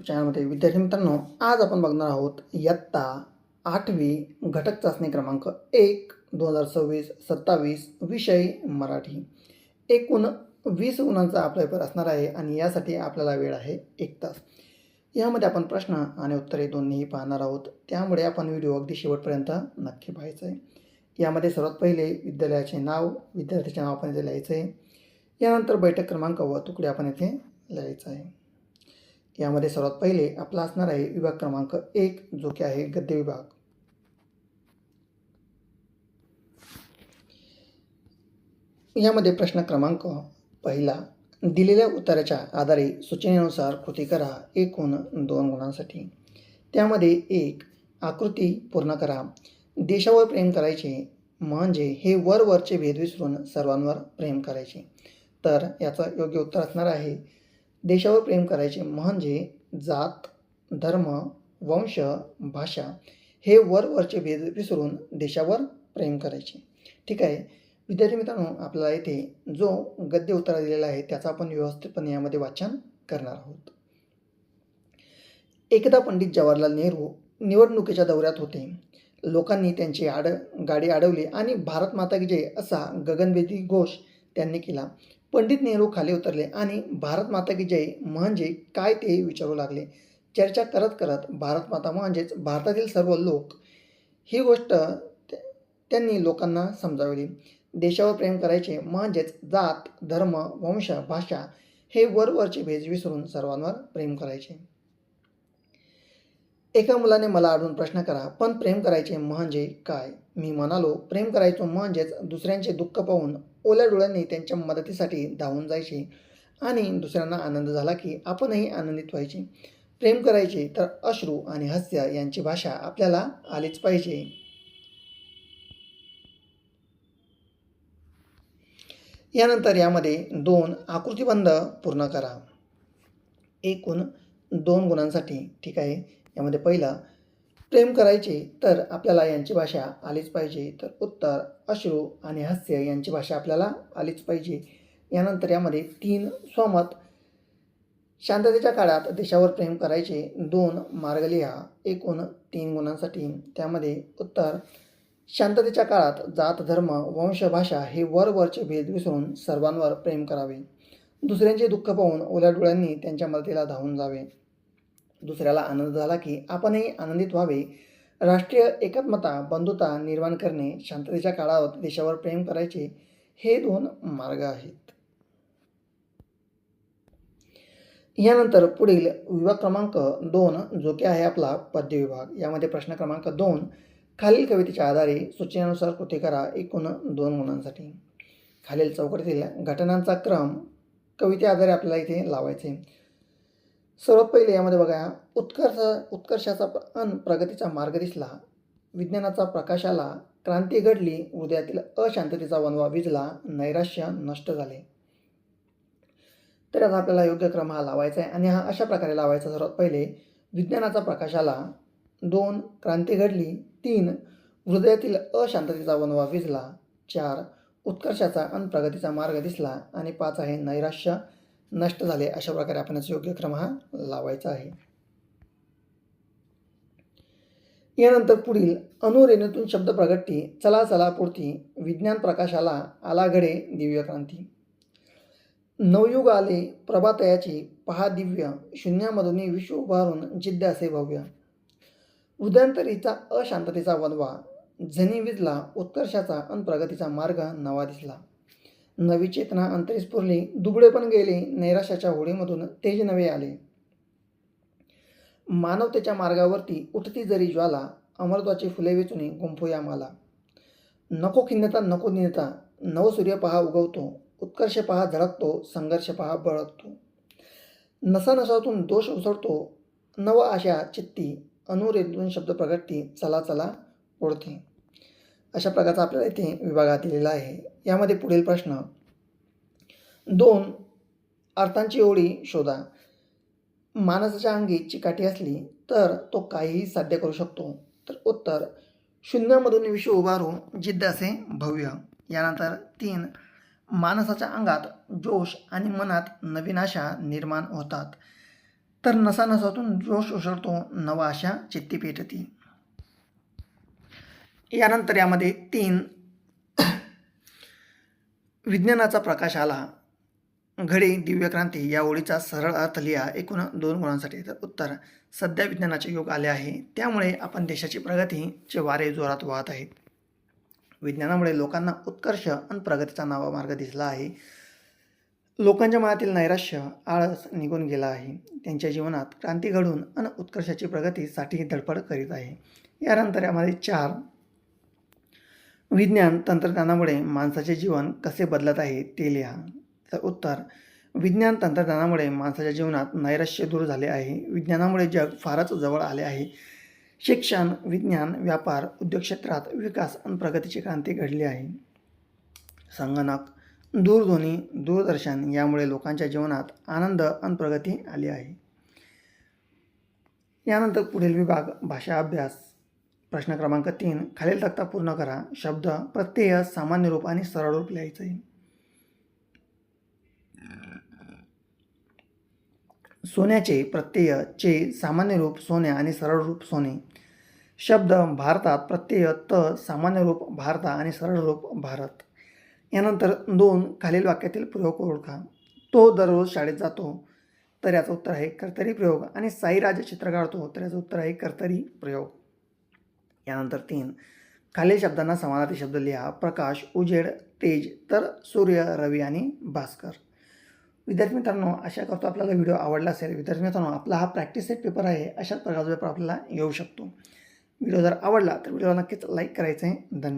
YouTube चॅनलमध्ये विद्यार्थी मित्रांनो, आज आपण बघणार आहोत इयत्ता 8वी घटक चाचणी क्रमांक 1 2026-27 विषय मराठी। एकूण 20 गुणांचा आपला पेपर असणार आहे आणि यासाठी आपल्याला वेळ आहे 1 तास। यामध्ये आपण प्रश्न आणि उत्तरे दोन्हीही पाहणार आहोत, त्यामुळे आपण व्हिडिओ अगदी शेवटपर्यंत नक्की पाहायचा आहे। यामध्ये सर्वात पहिले विद्यालयाचे नाव, विद्यार्थ्याचे नाव आपण इथे लिहायचे आहे। यानंतर बैठक क्रमांक व तुकडे आपण इथे लिहायचा आहे। यामध्ये सर्वात पहिले आपला असणार आहे विभाग क्रमांक 1 जो की आहे गद्य विभाग। यामध्ये प्रश्न क्रमांक पहिला, दिलेल्या उत्तराच्या आधारे सूचनेनुसार कृती करा एकूण 2 गुणांसाठी। त्यामध्ये 1 आकृती पूर्ण करा। देशावर प्रेम करायचे म्हणजे हे वरवरचे भेद विसरून सर्वांवर प्रेम करायचे। तर याचं योग्य उत्तर असणार आहे देशावर प्रेम करायचे म्हणजे जात, धर्म, वंश, भाषा हे वरवरचे भेद विसरून देशावर प्रेम करायचे। ठीक आहे विद्यार्थी मित्रांनो, आपल्याला इथे जो गद्य उत्तर दिलेला आहे त्याचा आपण व्यवस्थितपणे यामध्ये वाचन करणार आहोत। एकदा पंडित जवाहरलाल नेहरू निवडणुकीच्या दौऱ्यात होते। लोकांनी त्यांची गाडी अडवली आणि भारत माता की जय असा गगनभेदी घोष त्यांनी केला। पंडित नेहरू खाली उतरले आणि भारत माता की जय म्हणजे काय ते विचारू लागले। चर्चा करत करत भारत माता म्हणजेच भारतातील सर्व लोक ही गोष्ट त्यांनी लोकांना समजावली। देशावर प्रेम करायचे म्हणजेच जात, धर्म, वंश, भाषा हे वरवरचे भेद विसरून सर्वांवर प्रेम करायचे। एका मुलाने मला अडवून प्रश्न करा, पण प्रेम करायचे म्हणजे काय? मी म्हणालो, प्रेम करायचो म्हणजेच दुसऱ्यांचे दुःख पाहून ओल्या डोळ्यांनी त्यांच्या मदतीसाठी धावून जायचे आणि दुसऱ्यांना आनंद झाला की आपणही आनंदित व्हायचे। प्रेम करायचे तर अश्रू आणि हास्य यांची भाषा आपल्याला आलीच पाहिजे। यानंतर यामध्ये 2 आकृतिबंध पूर्ण करा एकूण 2 गुणांसाठी। ठीक आहे, यामध्ये पहिला प्रेम करायचे तर आपल्याला यांची भाषा आलीच पाहिजे, तर उत्तर अश्रू आणि हास्य यांची भाषा आपल्याला आलीच पाहिजे। यानंतर यामध्ये 3 स्वमत शांततेच्या काळात देशावर प्रेम करायचे 2 मार्ग लिहा एकूण 3 गुणांसाठी। त्यामध्ये उत्तर शांततेच्या काळात जात, धर्म, वंश, भाषा हे वरवरचे भेद विसरून सर्वांवर प्रेम करावे। दुसऱ्यांचे दुःख पाहून ओल्या डोळ्यांनी त्यांच्या मदतीला धावून जावे। दुसऱ्याला आनंद झाला की आपणही आनंदित व्हावे। राष्ट्रीय एकात्मता, बंधुता निर्माण करणे, शांततेच्या काळात देशावर प्रेम करायचे हे 2 मार्ग आहेत। यानंतर पुढील विभाग क्रमांक 2 जो की आहे आपला पद्य विभाग। यामध्ये प्रश्न क्रमांक 2 खालील कवितेच्या आधारे सूचनेनुसार कृती करा एकूण 2 गुणांसाठी। खालील चौकटीतील घटनांचा क्रम कविते आधारे आपल्याला इथे लावायचे। सर्वात पहिले यामध्ये बघा, उत्कर्षाचा अन प्रगतीचा मार्ग दिसला, विज्ञानाचा प्रकाश आला, क्रांती घडली, हृदयातील अशांततेचा वणवा विझला, नैराश्य नष्ट झाले। तर आता आपल्याला योग्य क्रम हा लावायचा आहे आणि हा अशा प्रकारे लावायचा। सर्वात पहिले विज्ञानाचा प्रकाश आला, 2 क्रांती घडली, 3 हृदयातील अशांततेचा वणवा विझला, 4 उत्कर्षाचा अन प्रगतीचा मार्ग दिसला आणि 5 आहे नैराश्य नष्ट झाले। अशा प्रकारे आपण योग्य क्रम हा लावायचा आहे। यानंतर पुढील अणुरेणूतून शब्द प्रगटी, चला चला पुढती, विज्ञान प्रकाशाला आला घडे दिव्य क्रांती, नवयुग आले प्रभातयाची पहा दिव्य, शून्यामधून विश्व उभारून जिद्द असे भव्य, हृदयांतरीचा अशांततेचा वणवा झनी विझला, उत्कर्षाचा अन प्रगतीचा मार्ग नवा दिसला, नवी चेतना अंतरी स्फुरली, दुबळे पण गेले, नैराश्याच्या होडीमधून तेज नवे आले, मानवतेच्या मार्गावरती उठती जरी ज्वाला, अमरत्वाची फुले वेचून गुंफूया माला, नको खिन्नता नको दीनता, नवसूर्य पहा उगवतो, उत्कर्ष पहा झळकतो, संघर्ष पहा बळकतो, नसानसातून दोष उसळतो, नव आशा चित्ती, अणुरेणूतून शब्द प्रगटी, चला चला पुढती। अशा प्रकारचा आपल्याला इथे विभागात दिलेला आहे। यामध्ये पुढील प्रश्न 2 अर्थांची ओळी शोधा। माणसाच्या अंगी चिकाटी असली तर तो काहीही साध्य करू शकतो, तर उत्तर शून्यामधून विश्व उभारू जिद्द असे भव्य। यानंतर 3 माणसाच्या अंगात जोश आणि मनात नवीन आशा निर्माण होतात, तर नसा नसातून जोश ओसरतो, नवा आशा चित्ती पेटती. यानंतर यामध्ये 3 विज्ञानाचा प्रकाश आला, घडी दिव्यक्रांती या ओळीचा सरळ अर्थ लिहा एकूण 2 गुणांसाठी. तर उत्तर, सध्या विज्ञानाचे युग आले आहे, त्यामुळे आपण देशाची प्रगतीचे वारे जोरात वाहत आहेत. विज्ञानामुळे लोकांना उत्कर्ष आणि प्रगतीचा नवा मार्ग दिसला आहे. लोकांच्या मनातील नैराश्य, आळस निघून गेला आहे. त्यांच्या जीवनात क्रांती घडून आणि उत्कर्षाची प्रगतीसाठी धडपड करीत आहे. यानंतर यामध्ये 4 विज्ञान तंत्रज्ञानामुळे माणसाचे जीवन कसे बदलत आहे ते लिहा. तर उत्तर, विज्ञान तंत्रज्ञानामुळे माणसाच्या जीवनात नैराश्य दूर झाले आहे. विज्ञानामुळे जग फारच जवळ आले आहे. शिक्षण, विज्ञान, व्यापार, उद्योग क्षेत्रात विकास आणि प्रगतीची क्रांती घडली आहे. संगणक, दूरध्वनी, दूरदर्शन यामुळे लोकांच्या जीवनात आनंद आणि प्रगती आली आहे. यानंतर पुढील विभाग भाषा अभ्यास. प्रश्न क्रमांक 3, खालील तक्ता पूर्ण करा. शब्द, प्रत्यय, सामान्य रूप आणि सरळ रूप लिहायचं आहे. सोन्याचे प्रत्यय चे, सामान्य रूप सोन्या आणि सरळ रूप सोने. शब्द भारतात, प्रत्यय त, सामान्य रूप भारता आणि सरळ रूप भारत. यानंतर 2 खालील वाक्यातील प्रयोग ओळखा. तो दररोज शाळेत जातो, तर याचं उत्तर आहे कर्तरी प्रयोग. आणि साईराज चित्र काढतो, तर याचं उत्तर आहे कर्तरी प्रयोग. यानंतर 3 खालील शब्दांना समानार्थी शब्द लिहा. प्रकाश, उजेड, तेज, तर सूर्य, रवी आणि भास्कर. विद्यार्थी मित्रांनो, आशा करतो आपल्याला व्हिडिओ आवडला असेल. विद्यार्थी मित्रांनो, आपला हा प्रॅक्टिस सेट पेपर आहे, अशाच प्रकारचा पेपर आपल्याला येऊ शकतो. व्हिडिओ जर आवडला तर व्हिडिओला नक्कीच लाईक करायचं आहे. धन्यवाद.